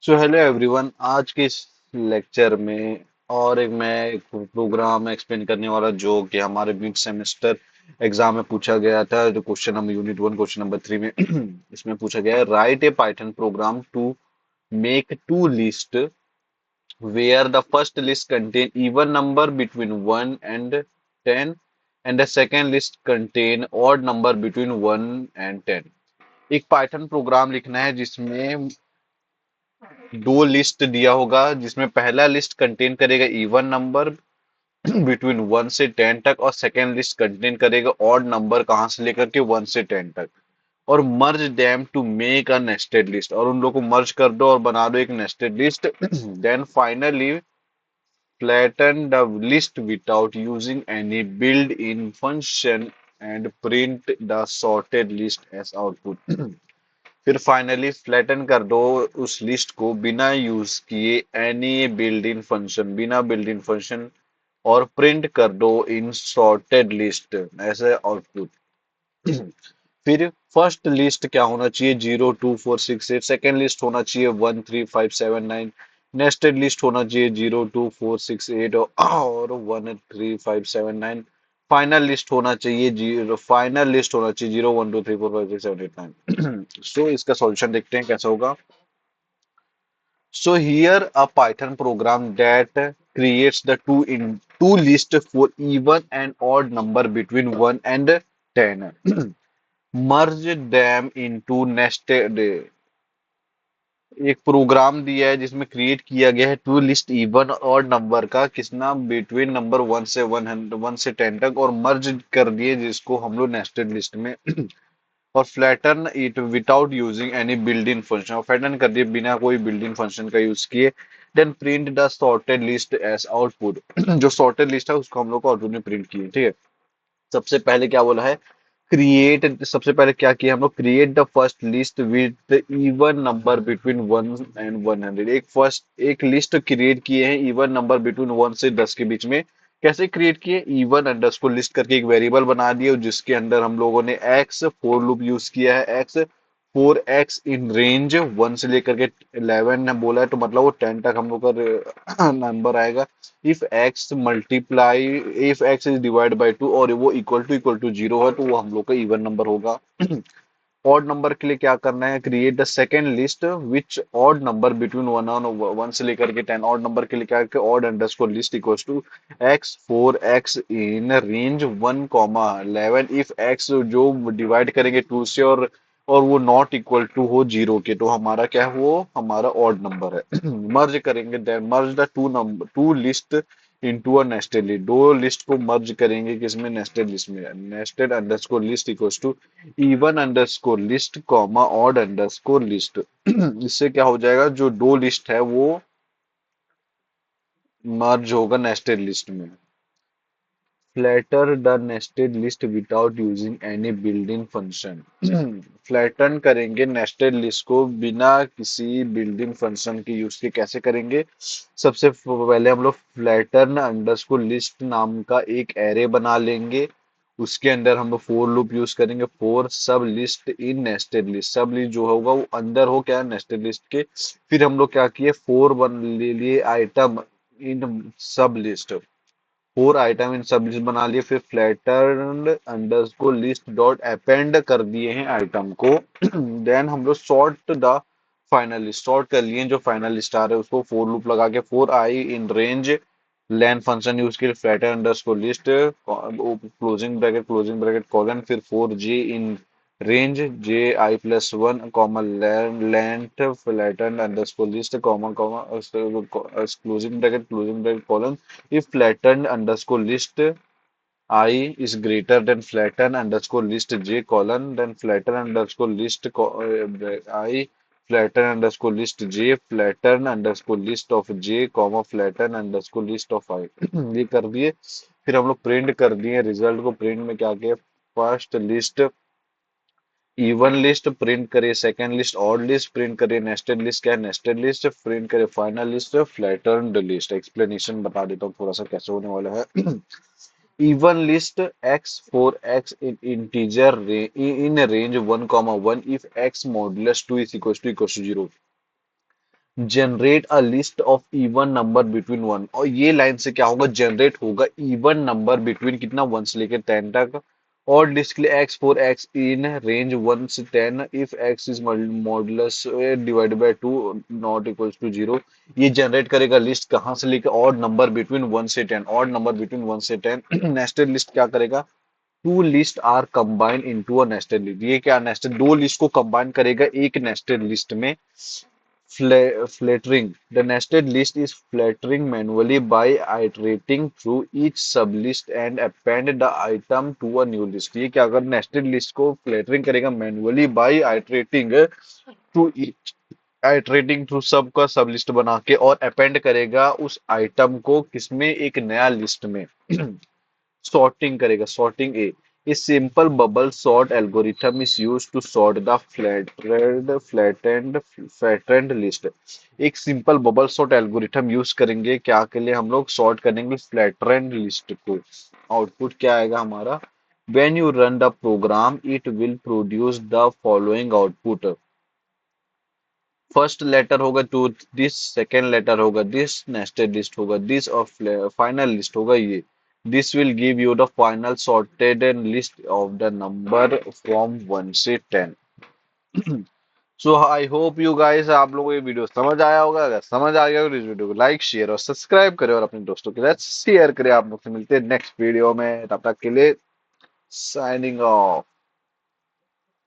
So hello everyone, आज के इस लेक्चर में और एक प्रोग्राम एक्सप्लेन करने वाला जो कि हमारे मिड सेमेस्टर एग्जाम में पूछा गया था। जो question number unit 1 question number 3 में इसमें पूछा गया है, write a Python program to make two list where the first list contain even number between 1 and 10 and the second list contain odd number between 1 and 10। एक Python programme लिखना है जिसमें दो लिस्ट दिया होगा, जिसमें पहला लिस्ट कंटेन करेगा इवन नंबर बिटवीन 1 से 10 तक और सेकेंड लिस्ट कंटेन करेगा ऑड नंबर कहां से लेकर के 1 से 10 तक। और merge them to make a nested list, और उन लोगों को मर्ज कर दो और बना दो एक nested list. Then finally flatten the list without using any built-in function and print the sorted list as output। फिर फाइनली फ्लैटन कर दो उस लिस्ट को बिना यूज किए एनी बिल्ड इन फंक्शन, बिना बिल्ड इन फंक्शन, और प्रिंट कर दो इन सॉर्टेड लिस्ट ऐसे आउटपुट। फिर फर्स्ट लिस्ट क्या होना चाहिए, 0 2 4 6 8। सेकेंड लिस्ट होना चाहिए 1 3 5 7 9। नेस्टेड लिस्ट होना चाहिए 0 2 4 6 8 और 1 3 5 7 9। फाइनल लिस्ट होना चाहिए जीरो, फाइनल लिस्ट होना चाहिए 0 1 2 3 4 5 6 7 8 9। सो इसका सॉल्यूशन देखते हैं कैसा होगा। So here a Python program that creates the two list for even and odd number between 1 and 10, merge them into nested। एक प्रोग्राम दिया है जिसमें क्रिएट किया गया है टू लिस्ट इवन और नंबर का, किसना, बिटवीन नंबर 1 से 10 तक, और मर्ज कर दिए जिसको हम लोग नेस्टेड लिस्ट में। और flatten it without using any built in function, और फ्लैटन कर दिए बिना कोई बिल्ड इन फंक्शन का यूज किए। Then print the sorted list as output. जो सॉर्टेड लिस्ट है उसको हम लोग को आउटपुट में प्रिंट किए, ठीक है। सबसे पहले क्या बोला है, क्रिएट, सबसे पहले क्या किया हम लोग, create the first list with even number between 1 and 100। एक लिस्ट क्रिएट किए हैं इवन नंबर बिटवीन 1 से 10 के बीच में। कैसे क्रिएट किए, इवन अंडरस्कोर लिस्ट करके एक वेरिएबल बना दिया जिसके अंदर हम लोगों ने एक्स फोर लूप यूज किया है। एक्स 4x इन रेंज 1 से लेकर के 11 बोला है, तो मतलब वो 10 तक हम लोग का नंबर आएगा। If x multiply, if X is divide by 2 और वो इक्वल टू 0 है तो वो हम लोग का इवन नंबर होगा। ऑड नंबर के लिए क्या करना है, create the second list which odd number between 1 से लेकर के 10। ऑड नंबर के लिए क्या है, odd underscore list equals to x 4x in range 1 11। If X जो डिवाइड करेंगे 2 से और वो नॉट इक्वल टू हो 0 के, तो हमारा क्या है, वो हमारा ऑड नंबर है। मर्ज करेंगे, then merge the two list into a nested list. दो लिस्ट को मर्ज करेंगे किसमें, नेस्टेड लिस्ट में। Nested underscore list equals to even underscore list comma odd underscore list. इससे क्या हो जाएगा, जो दो लिस्ट है वो मर्ज होगा नेस्टेड लिस्ट में। Flatter the nested list without using any built in function. Flatten करेंगे नेस्टेड लिस्ट को बिना किसी बिल्ड इन फंक्शन के यूज के। कैसे करेंगे, सबसे पहले हम लोग फ्लैटन अंडरस्कोर लिस्ट नाम का एक एरे बना लेंगे। उसके अंदर हम लोग फोर लूप यूज करेंगे, फोर सब लिस्ट इन नेस्टेड लिस्ट। सब लिस्ट जो होगा वो अंदर हो क्या, नेस्टेड लिस्ट के। फिर हम लोग क्या किए, फोर बन ले लिए आइटम इन सब लिस्ट, फोर आइटम इन सब लिस्ट बना लिए। फिर flattered underscore list dot append कर दिए हैं आइटम को। देन हम लोग sort the final list, sort कर लिए जो फाइनल लिस्ट आ रहे हैं उसको फोर लूप लगा के। For i in range len function use किए, flatten underscore list closing bracket colon. फिर 4j in range j i plus 1 comma length flatten underscore list comma comma closing bracket colon. if flattened underscore list I is greater than flatten underscore list j colon, then flatten underscore list I flatten underscore list j flatten underscore list of j comma flatten underscore list of I। ये कर दिए। फिर हम लोग print कर दिए result को। Print में क्या किया, first list even list print करिए, second list odd list print करिए, नेस्टेड लिस्ट क्या है, नेस्टेड लिस्ट प्रिंट करिए, final list flattened list. Explanation बता देता हूँ थोड़ा सा कैसे होने वाला है। Even list x 4x in integer in range 1 1 if x modulus 2 is equal to 0। Generate a list of even number between one, और ये लाइन से क्या होगा, जनरेट होगा इवन नंबर बिटवीन कितना, 1 से लेकर 10 तक। और display X for X in range 1 से 10 if X is modulus divided by 2 not equals to 0। ये जनरेट करेगा लिस्ट कहाँ से लेकर, ऑड नंबर बिटवीन 1 से 10, ऑड नंबर बिटवीन 1 से 10। नेस्टेड लिस्ट क्या करेगा, two list are combined into a nested list. ये क्या, नेस्टेड दो लिस्ट को कंबाइन करेगा एक नेस्टेड लिस्ट में। Flattering. The nested list is flattering manually by iterating through each sublist and append the item to a new list. ये क्या, अगर nested list को flattering करेगा manually by through each iterating through सब का सब list बना के, और append करेगा उस आइटम को किसमें, एक नया लिस्ट में। सॉर्टिंग करेगा, sorting a simple bubble sort algorithm is use to sort the flattened list. एक simple bubble sort algorithm use करेंगे क्या के लिए, हम लोग सॉर्ट करेंगे फ्लैटेंड लिस्ट को। आउटपुट क्या आएगा हमारा, when you run the program it will produce the following output। First letter होगा टू दिस, सेकेंड लेटर होगा दिस, नेस्टेड लिस्ट होगा दिस, और फाइनल लिस्ट होगा ये। This will give you the final sorted list of the number from 1 से 10। So I hope you guys, आप लोगों को ये वीडियो समझ आया होगा। अगर समझ आ गया तो इस वीडियो को लाइक शेयर और सब्सक्राइब करें, और अपने दोस्तों के साथ शेयर करें। आप लोग से मिलते हैं नेक्स्ट वीडियो में, तब तक के लिए साइनिंग ऑफ।